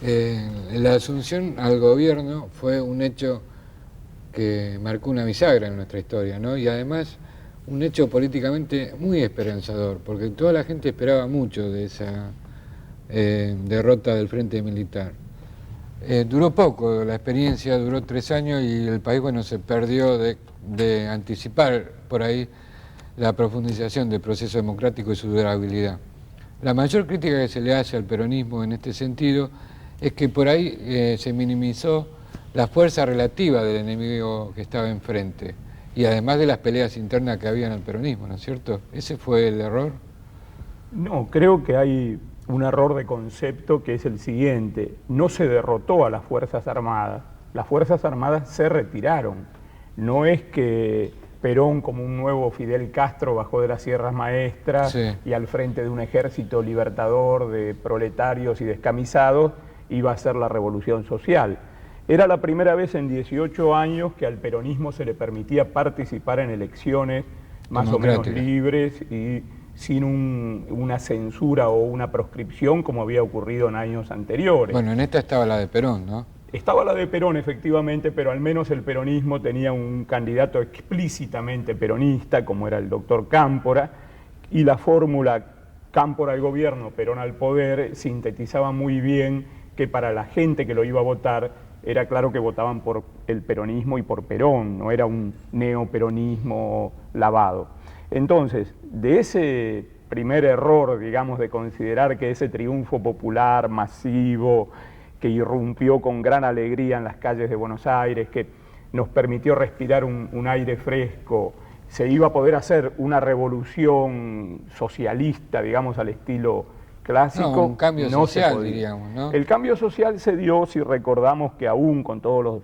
La asunción al gobierno fue un hecho que marcó una bisagra en nuestra historia, ¿no? Y además un hecho políticamente muy esperanzador, porque toda la gente esperaba mucho de esa derrota del Frente Militar. Duró poco, la experiencia duró 3 años y el país, bueno, se perdió de anticipar por ahí la profundización del proceso democrático y su durabilidad. La mayor crítica que se le hace al peronismo en este sentido es que por ahí se minimizó la fuerza relativa del enemigo que estaba enfrente y además de las peleas internas que había en el peronismo, ¿no es cierto? ¿Ese fue el error? No, creo que hay un error de concepto que es el siguiente: no se derrotó a las Fuerzas Armadas se retiraron. No es que Perón, como un nuevo Fidel Castro, bajó de las Sierras Maestras y al frente de un ejército libertador de proletarios y descamisados iba a hacer la revolución social. Era la primera vez en 18 años que al peronismo se le permitía participar en elecciones más o menos libres y sin una censura o una proscripción como había ocurrido en años anteriores. Bueno, en esta estaba la de Perón, ¿no? Estaba la de Perón, efectivamente, pero al menos el peronismo tenía un candidato explícitamente peronista, como era el doctor Cámpora, y la fórmula Cámpora al gobierno, Perón al poder, sintetizaba muy bien que para la gente que lo iba a votar era claro que votaban por el peronismo y por Perón, no era un neoperonismo lavado. Entonces, de ese primer error, digamos, de considerar que ese triunfo popular masivo, que irrumpió con gran alegría en las calles de Buenos Aires, que nos permitió respirar un aire fresco, se iba a poder hacer una revolución socialista, digamos, al estilo clásico. No, un cambio social, diríamos, ¿no? El cambio social se dio, si recordamos que aún con todos los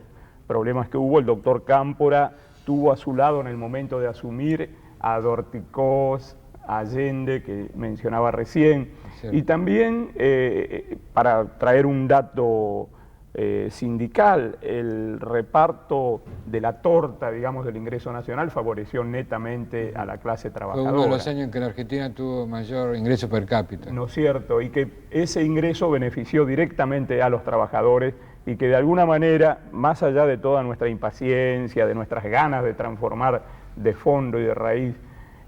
problemas que hubo, el doctor Cámpora tuvo a su lado en el momento de asumir a Dorticós, a Allende, que mencionaba recién, y también, para traer un dato sindical, el reparto de la torta, digamos, del ingreso nacional favoreció netamente a la clase trabajadora. Fue uno de los años en que la Argentina tuvo mayor ingreso per cápita. ¿No es cierto? Y que ese ingreso benefició directamente a los trabajadores y que de alguna manera, más allá de toda nuestra impaciencia, de nuestras ganas de transformar de fondo y de raíz,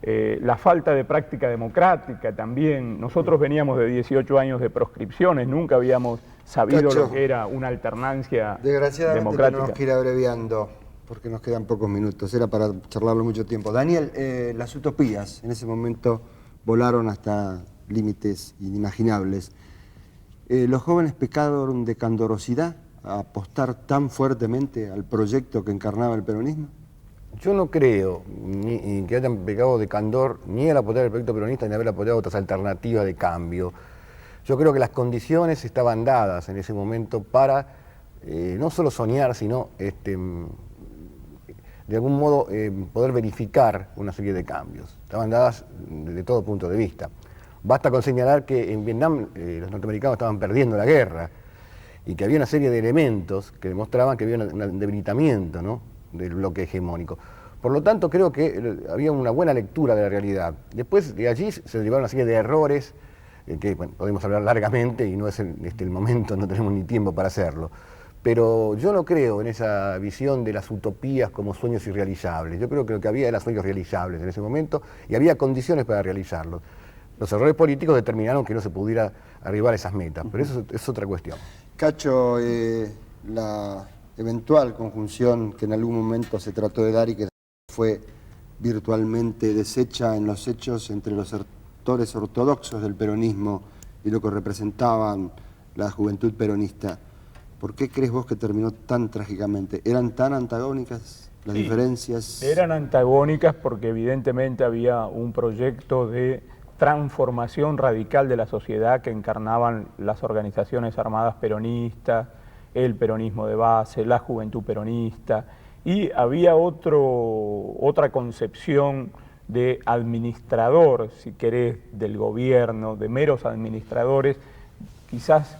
la falta de práctica democrática también. Nosotros veníamos de 18 años de proscripciones, nunca habíamos sabido lo que era una alternancia desgraciadamente tenemos que ir abreviando, porque nos quedan pocos minutos, era para charlarlo mucho tiempo. Daniel, las utopías en ese momento volaron hasta límites inimaginables. ¿Los jóvenes pecaron de candorosidad a apostar tan fuertemente al proyecto que encarnaba el peronismo? Yo no creo ni que hayan pecado de candor ni al apoyar el proyecto peronista ni haber apoyado otras alternativas de cambio. Yo creo que las condiciones estaban dadas en ese momento para no solo soñar, sino de algún modo poder verificar una serie de cambios. Estaban dadas desde todo punto de vista. Basta con señalar que en Vietnam los norteamericanos estaban perdiendo la guerra y que había una serie de elementos que demostraban que había un debilitamiento, ¿no?, del bloque hegemónico. Por lo tanto, creo que había una buena lectura de la realidad. Después de allí se derivaron una serie de errores que bueno, podemos hablar largamente y no es el momento, no tenemos ni tiempo para hacerlo. Pero yo no creo en esa visión de las utopías como sueños irrealizables. Yo creo que lo que había eran sueños realizables en ese momento y había condiciones para realizarlos. Los errores políticos determinaron que no se pudiera arribar a esas metas, pero eso es otra cuestión. Cacho, la eventual conjunción que en algún momento se trató de dar y que fue virtualmente deshecha en los hechos entre los sectores ortodoxos del peronismo y lo que representaban la juventud peronista. ¿Por qué crees vos que terminó tan trágicamente? ¿Eran tan antagónicas las diferencias? Eran antagónicas porque evidentemente había un proyecto de transformación radical de la sociedad que encarnaban las organizaciones armadas peronistas, el peronismo de base, la juventud peronista, y había otra concepción de administrador, si querés, del gobierno, de meros administradores, quizás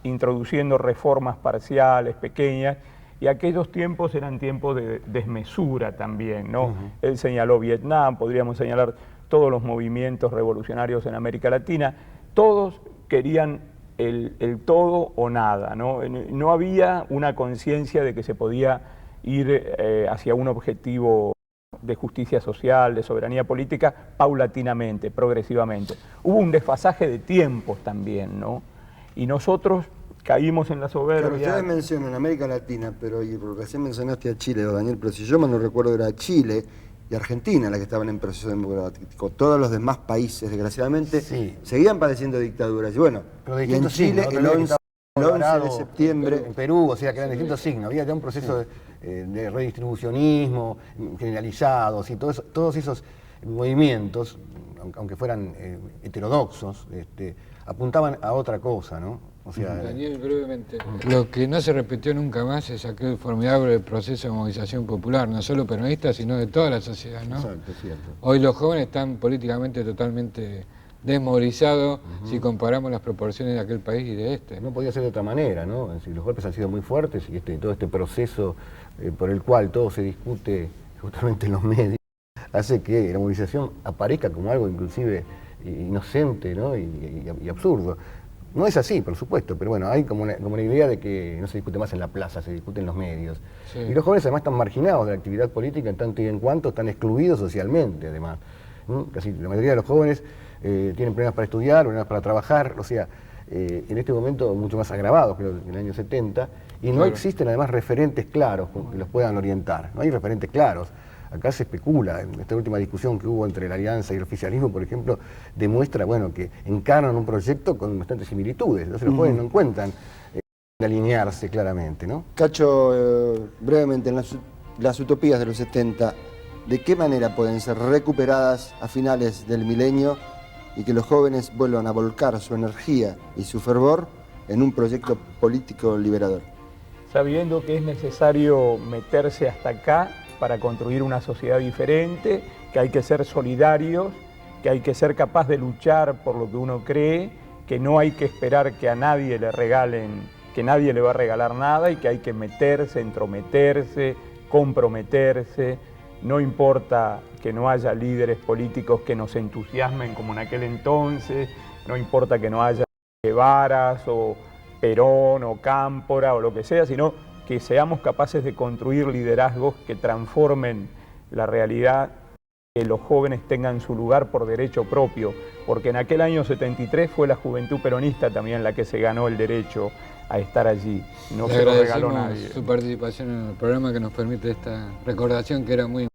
introduciendo reformas parciales, pequeñas, y aquellos tiempos eran tiempos de desmesura también, ¿no? Él señaló Vietnam, podríamos señalar todos los movimientos revolucionarios en América Latina, todos querían el todo o nada, ¿no? No había una conciencia de que se podía ir hacia un objetivo de justicia social, de soberanía política, paulatinamente, progresivamente. Hubo un desfasaje de tiempos también, ¿no? Y nosotros caímos en la soberbia. Claro, ustedes mencionan América Latina, pero y por recién mencionaste a Chile, Daniel, pero si yo mal no recuerdo era Chile y Argentina la que estaban en proceso democrático. Todos los demás países, desgraciadamente, Sí. seguían padeciendo dictaduras. Y bueno, Pero de y en distintos Chile signos, el ¿no? 11 de septiembre... En Perú, o sea, que eran distintos signos. Había ya un proceso de redistribucionismo generalizado, y todos esos movimientos, aunque fueran heterodoxos, apuntaban a otra cosa, ¿no? O sea, Daniel, brevemente. Lo que no se repitió nunca más es aquel formidable proceso de movilización popular, no solo peronista, sino de toda la sociedad, ¿no? Exacto, cierto. Hoy los jóvenes están políticamente totalmente desmovilizados si comparamos las proporciones de aquel país y de este. no podía ser de otra manera, ¿no? Es decir, los golpes han sido muy fuertes y todo este proceso por el cual todo se discute justamente en los medios hace que la movilización aparezca como algo inclusive inocente, ¿no? y absurdo. No es así, por supuesto, pero bueno, hay como una idea de que no se discute más en la plaza, se discute en los medios. Sí. Y los jóvenes además están marginados de la actividad política en tanto y en cuanto están excluidos socialmente, además. Casi la mayoría de los jóvenes tienen problemas para estudiar, problemas para trabajar, o sea, en este momento mucho más agravados que en el año 70, y no Claro. existen además referentes claros que los puedan orientar, no hay referentes claros. Acá se especula, en esta última discusión que hubo entre la Alianza y el oficialismo, por ejemplo, demuestra, bueno, que encarnan un proyecto con bastantes similitudes, entonces los jóvenes no encuentran de alinearse claramente, ¿no? Cacho, brevemente, en las utopías de los 70, ¿de qué manera pueden ser recuperadas a finales del milenio y que los jóvenes vuelvan a volcar su energía y su fervor en un proyecto político liberador? Sabiendo que es necesario meterse hasta acá para construir una sociedad diferente, que hay que ser solidarios, que hay que ser capaz de luchar por lo que uno cree, que no hay que esperar que a nadie le regalen, que nadie le va a regalar nada y que hay que meterse, entrometerse, comprometerse. No importa que no haya líderes políticos que nos entusiasmen como en aquel entonces, no importa que no haya Guevaras o Perón o Cámpora o lo que sea, sino que seamos capaces de construir liderazgos que transformen la realidad, que los jóvenes tengan su lugar por derecho propio, porque en aquel año 73 fue la juventud peronista también la que se ganó el derecho a estar allí, no Le se lo regaló agradecemos nadie. su participación en el programa que nos permite esta recordación que era muy